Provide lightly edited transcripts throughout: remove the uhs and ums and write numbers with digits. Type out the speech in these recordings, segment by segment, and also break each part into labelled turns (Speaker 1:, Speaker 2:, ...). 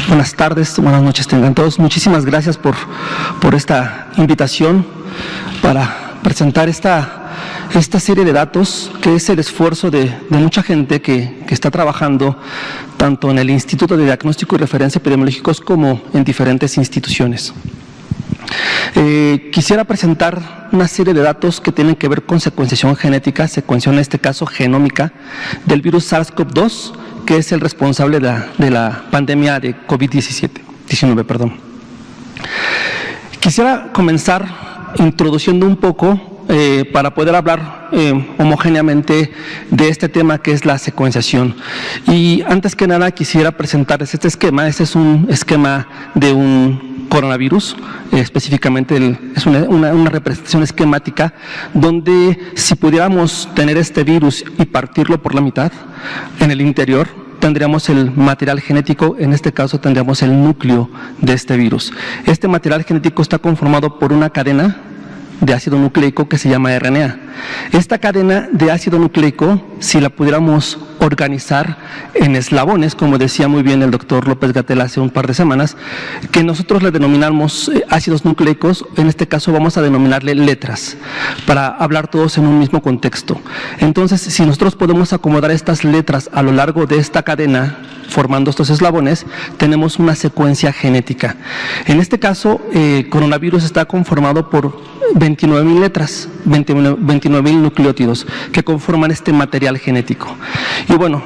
Speaker 1: Buenas tardes, buenas noches tengan todos. Muchísimas gracias por esta invitación para presentar esta serie de datos, que es el esfuerzo de mucha gente que está trabajando tanto en el Instituto de Diagnóstico y Referencia Epidemiológicos como en diferentes instituciones. Quisiera presentar una serie de datos que tienen que ver con secuenciación genética, secuenciación en este caso genómica, del virus SARS-CoV-2, que es el responsable de la pandemia de COVID-19. Quisiera comenzar introduciendo un poco para poder hablar homogéneamente de este tema que es la secuenciación. Y antes que nada quisiera presentarles este esquema. Este es un esquema de un coronavirus, específicamente es una representación esquemática donde si pudiéramos tener este virus y partirlo por la mitad, en el interior tendríamos el material genético, en este caso tendríamos el núcleo de este virus. Este material genético está conformado por una cadena de ácido nucleico que se llama RNA. Esta cadena de ácido nucleico, si la pudiéramos organizar en eslabones, como decía muy bien el doctor López-Gatell hace un par de semanas, que nosotros le denominamos ácidos nucleicos, en este caso vamos a denominarle letras, para hablar todos en un mismo contexto. Entonces, si nosotros podemos acomodar estas letras a lo largo de esta cadena, formando estos eslabones, tenemos una secuencia genética. En este caso, el coronavirus está conformado por 29,000 letras, 29,000 nucleótidos que conforman este material genético. Y bueno,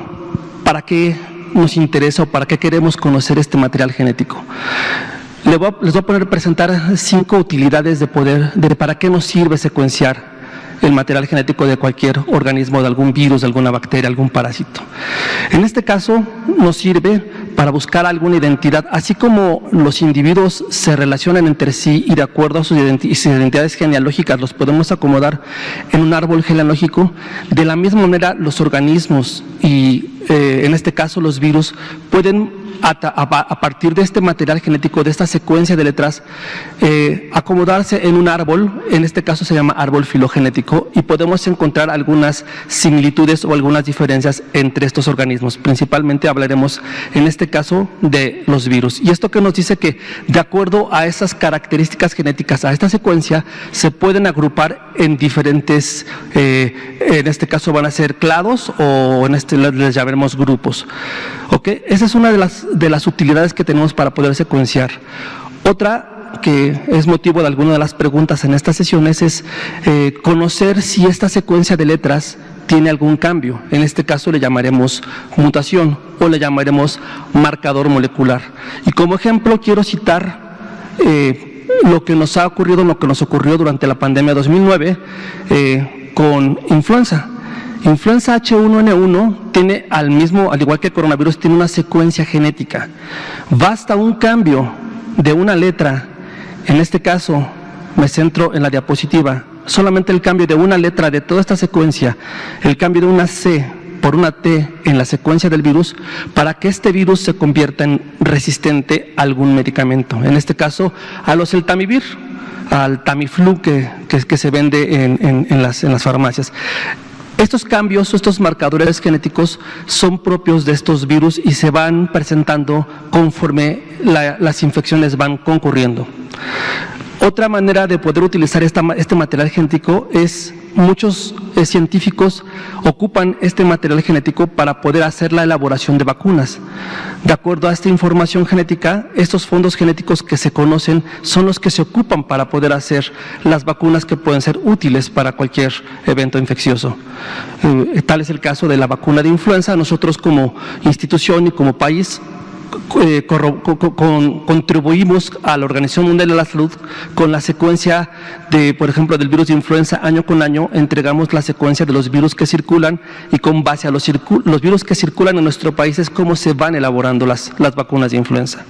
Speaker 1: ¿para qué nos interesa o para qué queremos conocer este material genético? Les voy a presentar 5 utilidades de para qué nos sirve secuenciar el material genético de cualquier organismo, de algún virus, de alguna bacteria, algún parásito. En este caso nos sirve para buscar alguna identidad, así como los individuos se relacionan entre sí y de acuerdo a sus identidades genealógicas los podemos acomodar en un árbol genealógico. De la misma manera los organismos y en este caso los virus pueden a partir de este material genético, de esta secuencia de letras, acomodarse en un árbol, en este caso se llama árbol filogenético, y podemos encontrar algunas similitudes o algunas diferencias entre estos organismos. Principalmente hablaremos en este caso de los virus. Y esto que nos dice que de acuerdo a esas características genéticas, a esta secuencia, se pueden agrupar en diferentes, en este caso van a ser clados o en este les llamaremos grupos. ¿Okay? Esa es una de las utilidades que tenemos para poder secuenciar. Otra que es motivo de alguna de las preguntas en estas sesiones es conocer si esta secuencia de letras tiene algún cambio. En este caso le llamaremos mutación o le llamaremos marcador molecular. Y como ejemplo quiero citar lo que nos ocurrió durante la pandemia 2009 con influenza. Influenza H1N1 tiene al igual que el coronavirus, tiene una secuencia genética. Basta un cambio de una letra, en este caso me centro en la diapositiva, solamente el cambio de una letra de toda esta secuencia, el cambio de una C por una T en la secuencia del virus, para que este virus se convierta en resistente a algún medicamento, en este caso a los Eltamivir, al Tamiflu que se vende en las farmacias. Estos cambios, estos marcadores genéticos son propios de estos virus y se van presentando conforme las infecciones van concurriendo. Otra manera de poder utilizar este material genético es, muchos científicos ocupan este material genético para poder hacer la elaboración de vacunas. De acuerdo a esta información genética, estos fondos genéticos que se conocen son los que se ocupan para poder hacer las vacunas que pueden ser útiles para cualquier evento infeccioso. Tal es el caso de la vacuna de influenza. Nosotros como institución y como país contribuimos a la Organización Mundial de la Salud con la secuencia por ejemplo, del virus de influenza. Año con año entregamos la secuencia de los virus que circulan y con base a los virus que circulan en nuestro país es cómo se van elaborando las vacunas de influenza.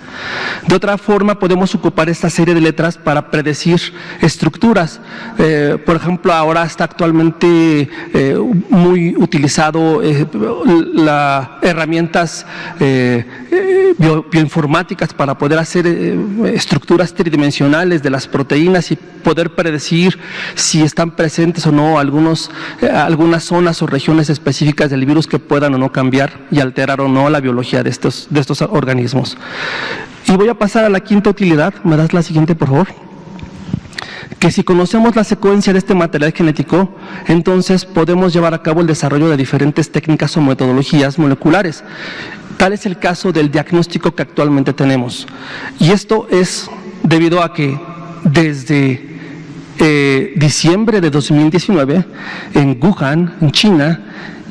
Speaker 1: De otra forma, podemos ocupar esta serie de letras para predecir estructuras. Por ejemplo, ahora está actualmente muy utilizado las herramientas bioinformáticas para poder hacer estructuras tridimensionales de las proteínas y poder predecir si están presentes o no algunas zonas o regiones específicas del virus que puedan o no cambiar y alterar o no la biología de estos organismos. Y voy a pasar a la quinta utilidad. ¿Me das la siguiente, por favor? Que si conocemos la secuencia de este material genético, entonces podemos llevar a cabo el desarrollo de diferentes técnicas o metodologías moleculares. Tal es el caso del diagnóstico que actualmente tenemos. Y esto es debido a que desde diciembre de 2019, en Wuhan, en China,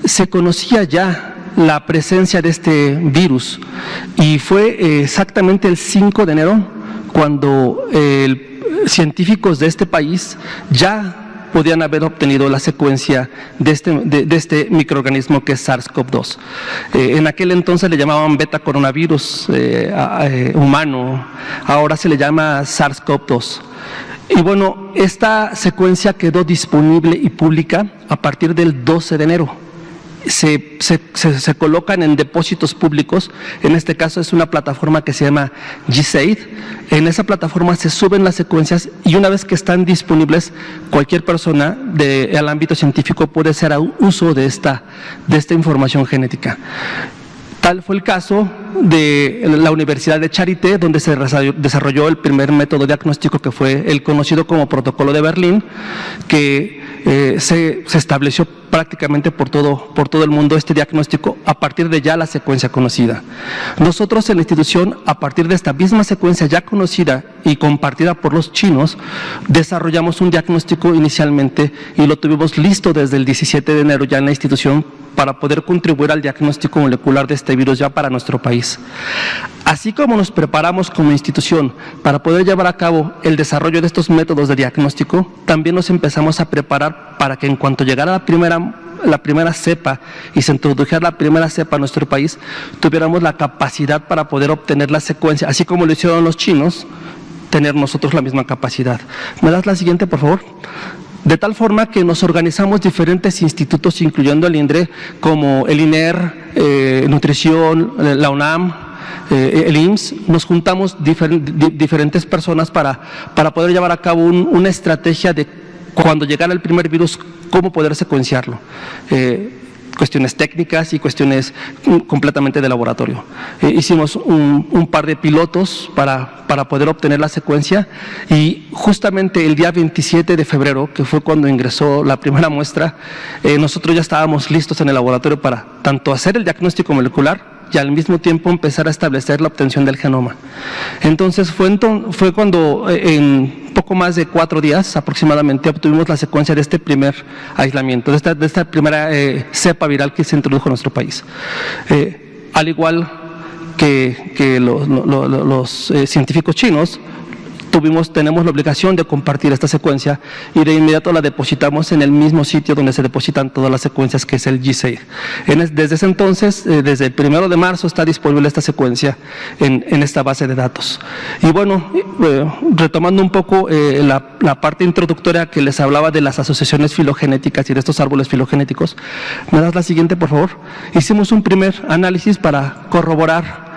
Speaker 1: se conocía ya la presencia de este virus. Y fue exactamente el 5 de enero cuando científicos de este país ya podían haber obtenido la secuencia de este microorganismo que es SARS-CoV-2. En aquel entonces le llamaban beta coronavirus humano, ahora se le llama SARS-CoV-2. Y bueno, esta secuencia quedó disponible y pública a partir del 12 de enero. Se colocan en depósitos públicos. En este caso es una plataforma que se llama GISAID. En esa plataforma se suben las secuencias y una vez que están disponibles, cualquier persona del ámbito científico puede hacer uso de esta información genética. Tal fue el caso de la Universidad de Charité, donde se desarrolló el primer método diagnóstico, que fue el conocido como Protocolo de Berlín, que se estableció prácticamente por todo el mundo este diagnóstico a partir de ya la secuencia conocida. Nosotros en la institución, a partir de esta misma secuencia ya conocida y compartida por los chinos, desarrollamos un diagnóstico inicialmente y lo tuvimos listo desde el 17 de enero ya en la institución para poder contribuir al diagnóstico molecular de este virus ya para nuestro país. Así como nos preparamos como institución para poder llevar a cabo el desarrollo de estos métodos de diagnóstico, también nos empezamos a preparar para que en cuanto llegara la primera cepa y se introdujera la primera cepa a nuestro país, tuviéramos la capacidad para poder obtener la secuencia, así como lo hicieron los chinos, tener nosotros la misma capacidad. ¿Me das la siguiente, por favor? De tal forma que nos organizamos diferentes institutos, incluyendo el INDRE, como el INER, Nutrición, la UNAM, el IMSS. Nos juntamos diferentes personas para poder llevar a cabo una estrategia de cuando llegara el primer virus, cómo poder secuenciarlo. Cuestiones técnicas y cuestiones completamente de laboratorio. Hicimos un par de pilotos para poder obtener la secuencia y justamente el día 27 de febrero, que fue cuando ingresó la primera muestra, nosotros ya estábamos listos en el laboratorio para tanto hacer el diagnóstico molecular y al mismo tiempo empezar a establecer la obtención del genoma. Entonces fue cuando en poco más de 4 días aproximadamente obtuvimos la secuencia de este primer aislamiento, de esta primera cepa viral que se introdujo en nuestro país. Al igual que los científicos chinos, tenemos la obligación de compartir esta secuencia y de inmediato la depositamos en el mismo sitio donde se depositan todas las secuencias, que es el GISAID. Desde ese entonces, desde el 1 de marzo, está disponible esta secuencia en esta base de datos. Y bueno, retomando un poco la parte introductoria que les hablaba de las asociaciones filogenéticas y de estos árboles filogenéticos, ¿me das la siguiente, por favor? Hicimos un primer análisis para corroborar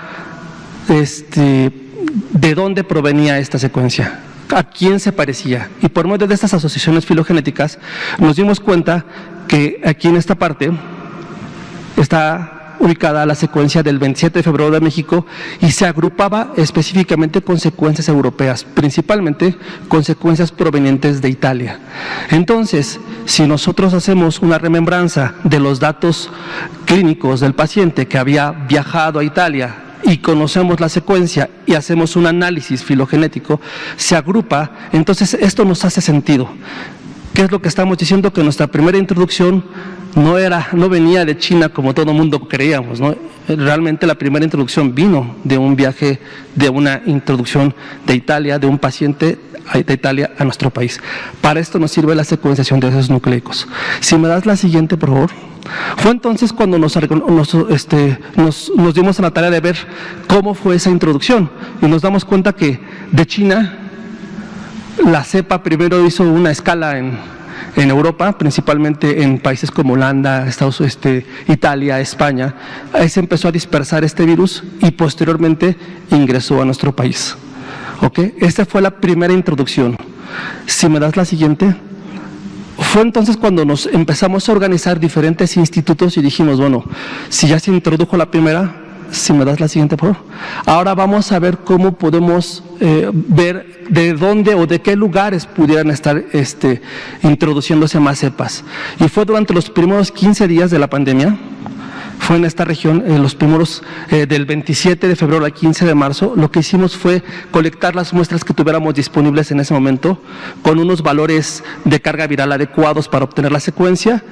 Speaker 1: de dónde provenía esta secuencia, a quién se parecía. Y por medio de estas asociaciones filogenéticas nos dimos cuenta que aquí en esta parte está ubicada la secuencia del 27 de febrero de México y se agrupaba específicamente con secuencias europeas, principalmente con secuencias provenientes de Italia. Entonces, si nosotros hacemos una remembranza de los datos clínicos del paciente que había viajado a Italia y conocemos la secuencia y hacemos un análisis filogenético, se agrupa, entonces esto nos hace sentido. ¿Qué es lo que estamos diciendo? Que nuestra primera introducción no venía de China como todo el mundo creíamos, ¿no? Realmente la primera introducción vino de un viaje, de una introducción de Italia, de un paciente de Italia a nuestro país. Para esto nos sirve la secuenciación de esos nucleicos. Si me das la siguiente, por favor. Fue entonces cuando nos dimos a la tarea de ver cómo fue esa introducción y nos damos cuenta que de China la cepa primero hizo una escala en Europa, principalmente en países como Holanda, Italia, España. Ahí se empezó a dispersar este virus y posteriormente ingresó a nuestro país. ¿Ok? Esta fue la primera introducción. Si me das la siguiente. Fue entonces cuando nos empezamos a organizar diferentes institutos y dijimos, bueno, si ya se introdujo la primera, si me das la siguiente, por favor. Ahora vamos a ver cómo podemos ver de dónde o de qué lugares pudieran estar introduciéndose más cepas. Y fue durante los primeros 15 días de la pandemia. Fue en esta región, los primeros del 27 de febrero al 15 de marzo, lo que hicimos fue colectar las muestras que tuviéramos disponibles en ese momento, con unos valores de carga viral adecuados para obtener la secuencia.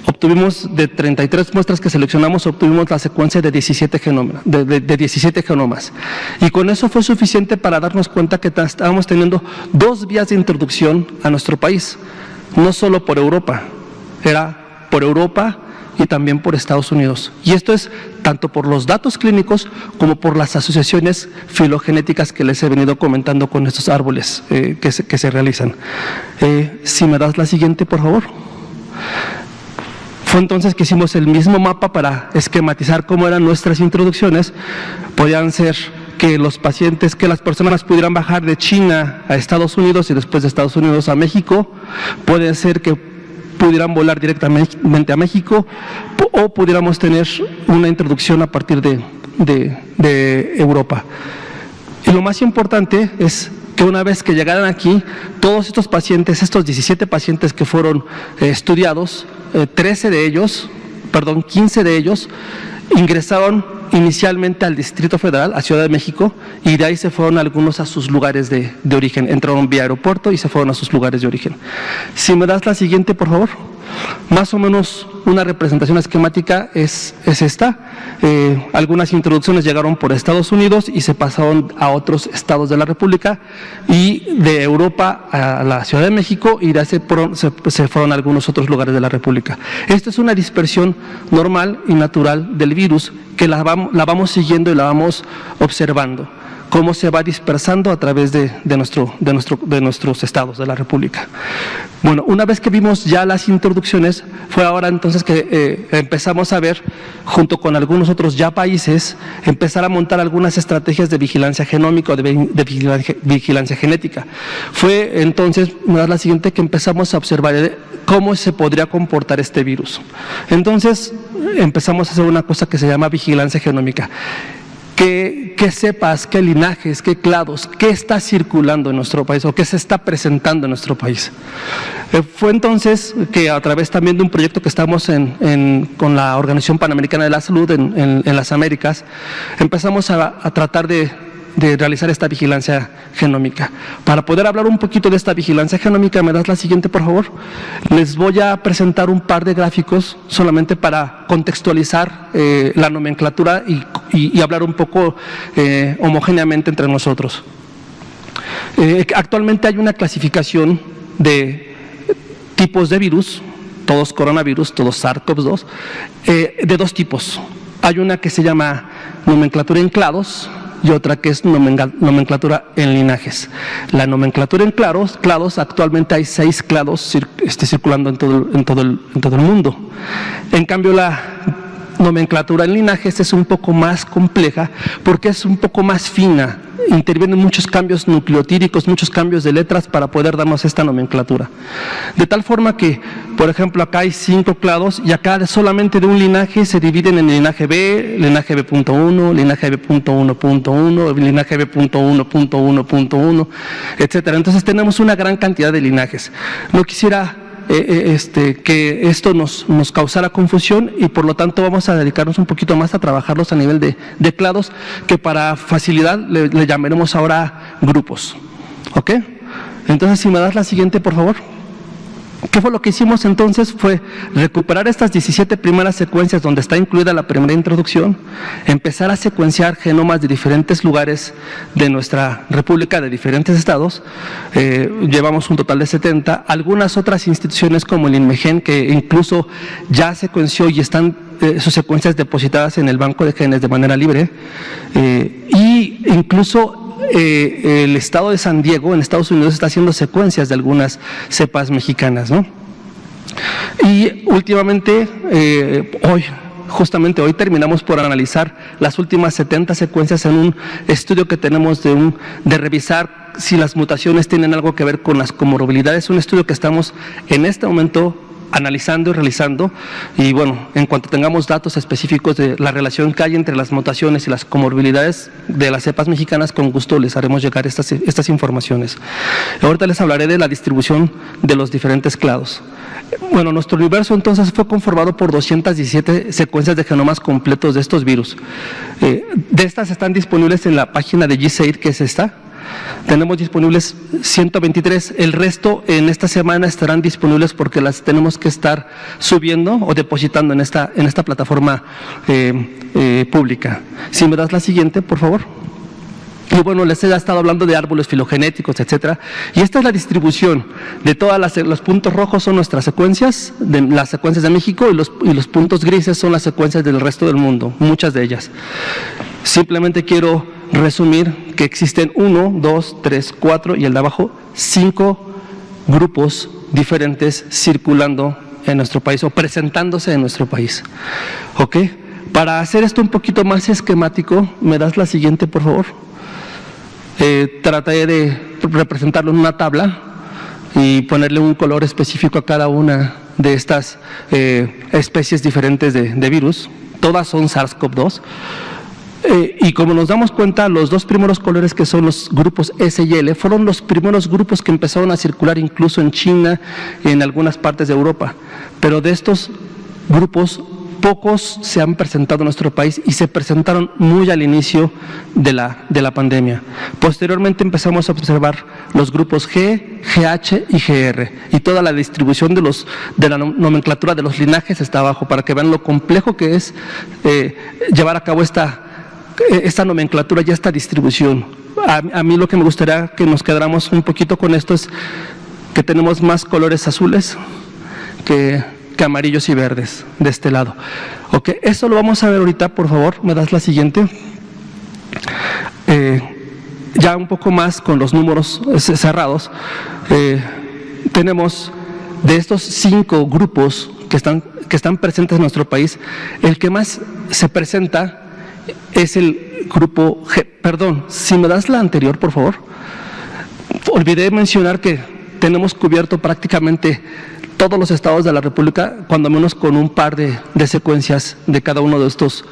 Speaker 1: Obtuvimos de 33 muestras que seleccionamos, obtuvimos la secuencia de 17 genomas. Y con eso fue suficiente para darnos cuenta que estábamos teniendo dos vías de introducción a nuestro país, no solo por Europa, era por Europa y también por Estados Unidos. Y esto es tanto por los datos clínicos como por las asociaciones filogenéticas que les he venido comentando con estos árboles que se realizan. Si me das la siguiente, por favor. Fue entonces que hicimos el mismo mapa para esquematizar cómo eran nuestras introducciones. Podían ser que los pacientes, que las personas pudieran bajar de China a Estados Unidos y después de Estados Unidos a México. Puede ser que pudieran volar directamente a México o pudiéramos tener una introducción a partir de Europa. Y lo más importante es que una vez que llegaran aquí, todos estos pacientes, estos 17 pacientes que fueron estudiados, 15 de ellos, ingresaron inicialmente al Distrito Federal, a Ciudad de México, y de ahí se fueron algunos a sus lugares de origen. Entraron vía aeropuerto y se fueron a sus lugares de origen. Si me das la siguiente, por favor. Más o menos una representación esquemática es esta. Algunas introducciones llegaron por Estados Unidos y se pasaron a otros estados de la República, y de Europa a la Ciudad de México, y de ahí se fueron a algunos otros lugares de la República. Esta es una dispersión normal y natural del virus que la vamos siguiendo y la vamos observando, cómo se va dispersando a través de nuestros estados de la República. Bueno, una vez que vimos ya las introducciones, fue ahora entonces que empezamos a ver, junto con algunos otros ya países, empezar a montar algunas estrategias de vigilancia genómica o de vigilancia genética. Fue entonces, la siguiente, que empezamos a observar cómo se podría comportar este virus. Entonces empezamos a hacer una cosa que se llama vigilancia genómica. ¿Qué cepas, qué linajes, qué clados, qué está circulando en nuestro país o qué se está presentando en nuestro país? Fue entonces que, a través también de un proyecto que estamos con la Organización Panamericana de la Salud en las Américas, empezamos a tratar de realizar esta vigilancia genómica. Para poder hablar un poquito de esta vigilancia genómica, ¿me das la siguiente, por favor? Les voy a presentar un par de gráficos solamente para contextualizar la nomenclatura y hablar un poco homogéneamente entre nosotros. Actualmente hay una clasificación de tipos de virus, todos coronavirus, todos SARS-CoV-2, de dos tipos. Hay una que se llama nomenclatura en clados y otra que es nomenclatura en linajes. La nomenclatura en clados, actualmente hay 6 clados circulando en todo el mundo. En cambio, la nomenclatura en linajes es un poco más compleja porque es un poco más fina. Intervienen muchos cambios nucleotídicos, muchos cambios de letras para poder darnos esta nomenclatura. De tal forma que, por ejemplo, acá hay 5 clados y acá solamente de un linaje se dividen en linaje B, linaje B.1, linaje B.1.1, linaje B.1.1.1, etcétera. Entonces tenemos una gran cantidad de linajes. No quisiera que esto nos causara confusión, y por lo tanto vamos a dedicarnos un poquito más a trabajarlos a nivel de clados, que para facilidad le llamaremos ahora grupos. ¿Ok? Entonces, si me das la siguiente, por favor. ¿Qué fue lo que hicimos entonces? Fue recuperar estas 17 primeras secuencias donde está incluida la primera introducción, empezar a secuenciar genomas de diferentes lugares de nuestra república, de diferentes estados. Llevamos un total de 70. Algunas otras instituciones como el INMEGEN, que incluso ya secuenció y están sus secuencias depositadas en el banco de genes de manera libre, y incluso el estado de San Diego en Estados Unidos está haciendo secuencias de algunas cepas mexicanas, ¿no? Y últimamente, justamente hoy terminamos por analizar las últimas 70 secuencias en un estudio que tenemos de revisar si las mutaciones tienen algo que ver con las comorbilidades. Un estudio que estamos en este momento analizando y realizando, y bueno, en cuanto tengamos datos específicos de la relación que hay entre las mutaciones y las comorbilidades de las cepas mexicanas, con gusto les haremos llegar estas informaciones. Ahorita les hablaré de la distribución de los diferentes clados. Bueno, nuestro universo entonces fue conformado por 217 secuencias de genomas completos de estos virus. De estas están disponibles en la página de GSAID, que es esta. Tenemos disponibles 123, el resto en esta semana estarán disponibles porque las tenemos que estar subiendo o depositando en esta plataforma pública. Si me das la siguiente, por favor. Y bueno, les he estado hablando de árboles filogenéticos, etcétera. Y esta es la distribución de todas los puntos rojos son nuestras secuencias, las secuencias de México, y los puntos grises son las secuencias del resto del mundo, muchas de ellas. Simplemente quiero resumir que existen 1, 2, 3, 4 y el de abajo 5 grupos diferentes circulando en nuestro país o presentándose en nuestro país. ¿Ok? Para hacer esto un poquito más esquemático, ¿me das la siguiente, por favor? Trataré de representarlo en una tabla y ponerle un color específico a cada una de estas especies diferentes de virus. Todas son SARS-CoV-2. Y como nos damos cuenta, los dos primeros colores, que son los grupos S y L, fueron los primeros grupos que empezaron a circular incluso en China y en algunas partes de Europa. Pero de estos grupos, pocos se han presentado en nuestro país y se presentaron muy al inicio de la pandemia. Posteriormente empezamos a observar los grupos G, GH y GR, y toda la distribución de la nomenclatura de los linajes está abajo, para que vean lo complejo que es llevar a cabo esta nomenclatura y esta distribución. A mí lo que me gustaría que nos quedáramos un poquito con esto es que tenemos más colores azules que amarillos y verdes de este lado. Ok, eso lo vamos a ver ahorita, por favor, ¿me das la siguiente? Ya un poco más con los números cerrados, tenemos de estos 5 grupos que están presentes en nuestro país, el que más se presenta es el grupo G. Perdón, si me das la anterior, por favor. Olvidé mencionar que tenemos cubierto prácticamente todos los estados de la República, cuando menos con un par de secuencias de cada uno de estos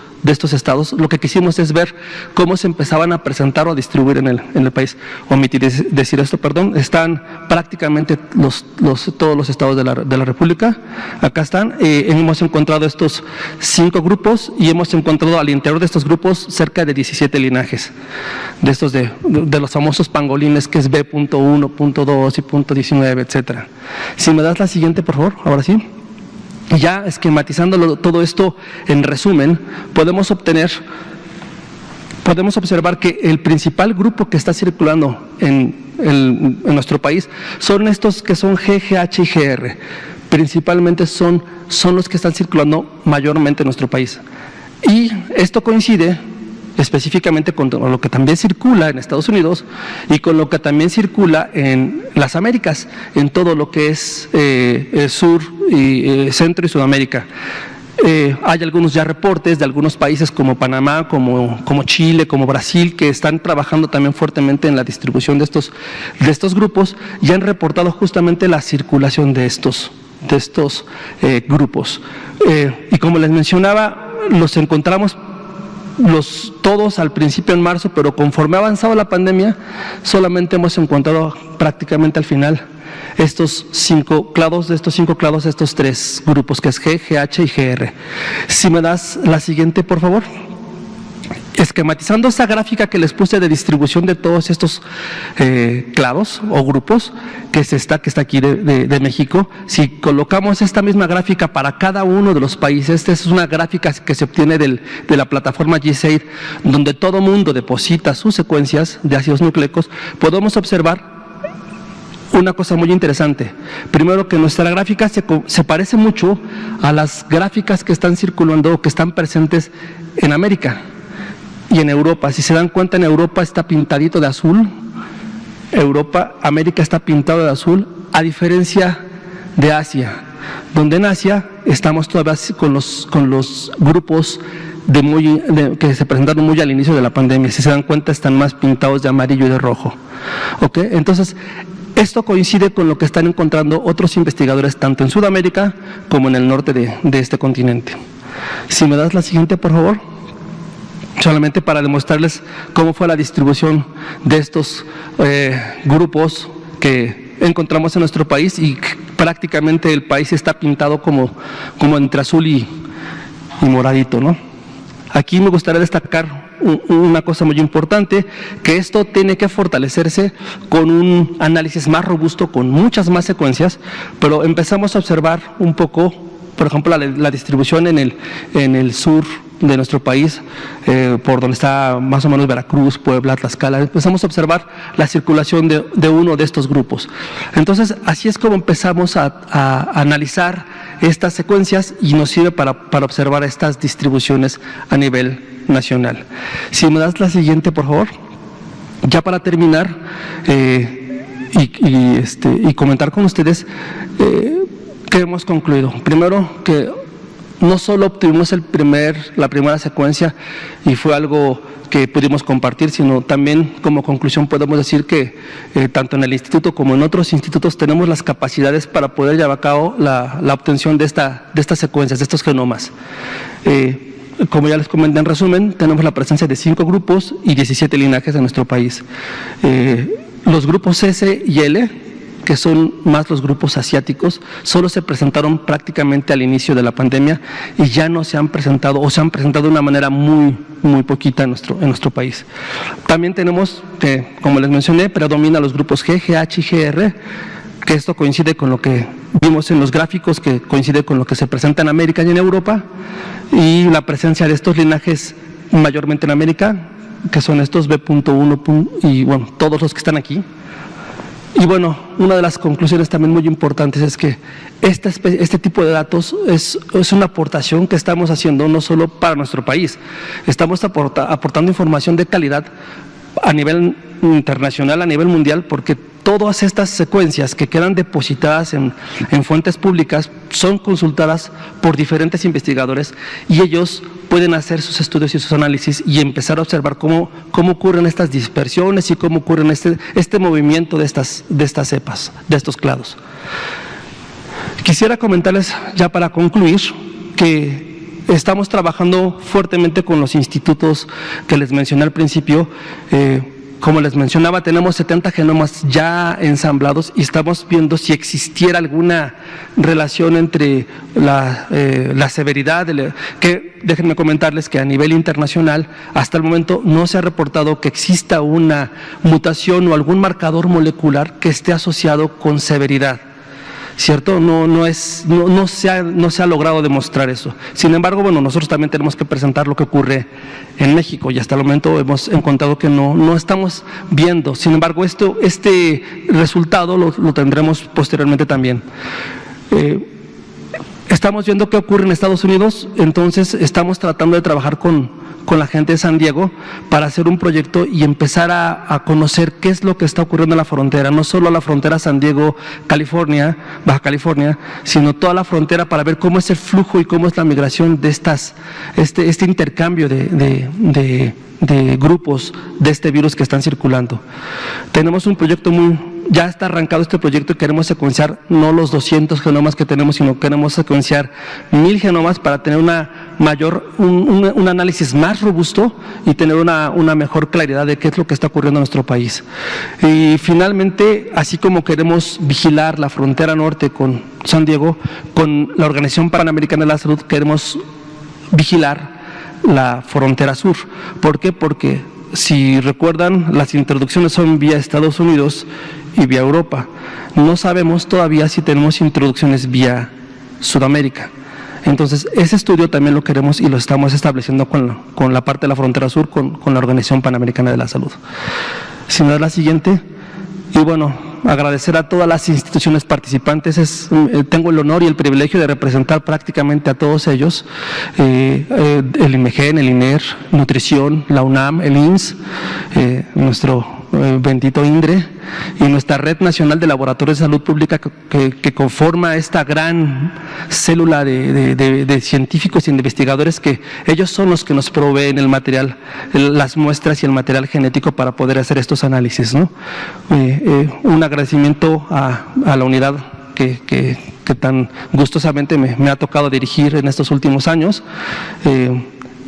Speaker 1: estados. Lo que quisimos es ver cómo se empezaban a presentar o a distribuir en el país. Omití decir esto, perdón. Están prácticamente todos los estados de la República. Acá están. Hemos encontrado estos 5 grupos y hemos encontrado al interior de estos grupos cerca de 17 linajes. De estos de los famosos pangolines, que es B.1, .2 y .19, etcétera. Si me das la siguiente, por favor, ahora sí. Ya esquematizando todo esto en resumen, podemos observar que el principal grupo que está circulando en nuestro país son estos que son G, GH y GR. Principalmente son los que están circulando mayormente en nuestro país. Y esto coincide específicamente con lo que también circula en Estados Unidos y con lo que también circula en las Américas, en todo lo que es Sur y Centro y Sudamérica. Hay algunos ya reportes de algunos países como Panamá, como Chile, como Brasil, que están trabajando también fuertemente en la distribución de estos grupos y han reportado justamente la circulación de estos grupos. Y como les mencionaba, los encontramos todos al principio en marzo, pero conforme ha avanzado la pandemia, solamente hemos encontrado prácticamente al final estos 5 clados, estos 3 grupos, que es G, GH y GR. Si me das la siguiente, por favor. Esquematizando esa gráfica que les puse de distribución de todos estos clados o grupos, que está aquí de México, si colocamos esta misma gráfica para cada uno de los países, esta es una gráfica que se obtiene de la plataforma GSAID, donde todo mundo deposita sus secuencias de ácidos nucleicos, podemos observar una cosa muy interesante. Primero, que nuestra gráfica se parece mucho a las gráficas que están circulando o que están presentes en América y en Europa. Si se dan cuenta, en Europa está pintadito de azul, América está pintado de azul, a diferencia de Asia. donde en Asia estamos todavía con los grupos que se presentaron muy al inicio de la pandemia. Si se dan cuenta, están más pintados de amarillo y de rojo. ¿Okay? Entonces, esto coincide con lo que están encontrando otros investigadores tanto en Sudamérica como en el norte de este continente. Si me das la siguiente, por favor. Solamente para demostrarles cómo fue la distribución de estos grupos que encontramos en nuestro país, y prácticamente el país está pintado como entre azul y moradito, ¿no? Aquí me gustaría destacar una cosa muy importante, que esto tiene que fortalecerse con un análisis más robusto, con muchas más secuencias, pero empezamos a observar un poco, por ejemplo, la distribución en el sur de nuestro país, por donde está más o menos Veracruz, Puebla, Tlaxcala. Empezamos a observar la circulación de uno de estos grupos. Entonces, así es como empezamos a analizar estas secuencias, y nos sirve para observar estas distribuciones a nivel nacional. Si me das la siguiente, por favor. Ya para terminar y comentar con ustedes qué hemos concluido. Primero, que no solo obtuvimos la primera secuencia y fue algo que pudimos compartir, sino también como conclusión podemos decir que tanto en el instituto como en otros institutos tenemos las capacidades para poder llevar a cabo la obtención de estas secuencias, de estos genomas. Como ya les comenté en resumen, tenemos la presencia de 5 grupos y 17 linajes en nuestro país. Los grupos S y L, que son más los grupos asiáticos, solo se presentaron prácticamente al inicio de la pandemia y ya no se han presentado, o se han presentado de una manera muy poquita en nuestro país. También tenemos, como les mencioné, predomina los grupos G, GH y GR, que esto coincide con lo que vimos en los gráficos, que coincide con lo que se presenta en América y en Europa, y la presencia de estos linajes mayormente en América, que son estos B.1 y bueno, todos los que están aquí. Y bueno, una de las conclusiones también muy importantes es que este tipo de datos es una aportación que estamos haciendo no solo para nuestro país, estamos aportando información de calidad a nivel internacional, a nivel mundial, porque todas estas secuencias que quedan depositadas en fuentes públicas son consultadas por diferentes investigadores, y ellos pueden hacer sus estudios y sus análisis y empezar a observar cómo ocurren estas dispersiones y cómo ocurren este movimiento de estas cepas, de estos clados. Quisiera comentarles, ya para concluir, que estamos trabajando fuertemente con los institutos que les mencioné al principio. Como les mencionaba, tenemos 70 genomas ya ensamblados y estamos viendo si existiera alguna relación entre la severidad, que déjenme comentarles que a nivel internacional hasta el momento no se ha reportado que exista una mutación o algún marcador molecular que esté asociado con severidad. ¿Cierto? No se ha logrado demostrar eso. Sin embargo, bueno, nosotros también tenemos que presentar lo que ocurre en México, y hasta el momento hemos encontrado que no estamos viendo. Sin embargo, este resultado lo tendremos posteriormente también. Estamos viendo qué ocurre en Estados Unidos, entonces estamos tratando de trabajar con la gente de San Diego para hacer un proyecto y empezar a conocer qué es lo que está ocurriendo en la frontera, no solo la frontera San Diego, California, Baja California, sino toda la frontera, para ver cómo es el flujo y cómo es la migración de este intercambio de grupos de este virus que están circulando. Tenemos un proyecto ya está arrancado este proyecto, y queremos secuenciar no los 200 genomas que tenemos, sino queremos secuenciar 1000 genomas para tener un análisis más robusto y tener una mejor claridad de qué es lo que está ocurriendo en nuestro país. Y finalmente, así como queremos vigilar la frontera norte con San Diego, con la Organización Panamericana de la Salud queremos vigilar la frontera sur. ¿Por qué? Porque si recuerdan, las introducciones son vía Estados Unidos y vía Europa. No sabemos todavía si tenemos introducciones vía Sudamérica. Entonces, ese estudio también lo queremos y lo estamos estableciendo con la parte de la frontera sur, con la Organización Panamericana de la Salud. Si me das la siguiente. Y bueno, agradecer a todas las instituciones participantes. Tengo el honor y el privilegio de representar prácticamente a todos ellos, el IMEGEN, el INER, Nutrición, la UNAM, el IMSS, nuestro bendito INDRE, y nuestra Red Nacional de Laboratorios de Salud Pública que conforma esta gran célula de científicos y investigadores, que ellos son los que nos proveen el material, las muestras y el material genético para poder hacer estos análisis, ¿no? Un agradecimiento a la unidad que tan gustosamente me ha tocado dirigir en estos últimos años,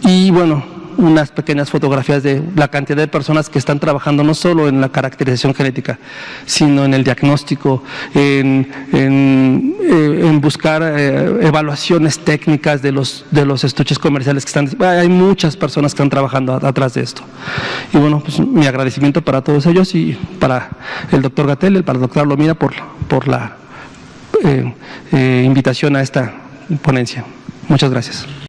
Speaker 1: y bueno, unas pequeñas fotografías de la cantidad de personas que están trabajando no solo en la caracterización genética, sino en el diagnóstico, en buscar evaluaciones técnicas de los estuches comerciales que están. Hay muchas personas que están trabajando atrás de esto. Y bueno, pues mi agradecimiento para todos ellos y para el doctor Gatell, para el doctor Lomira por la invitación a esta ponencia. Muchas gracias.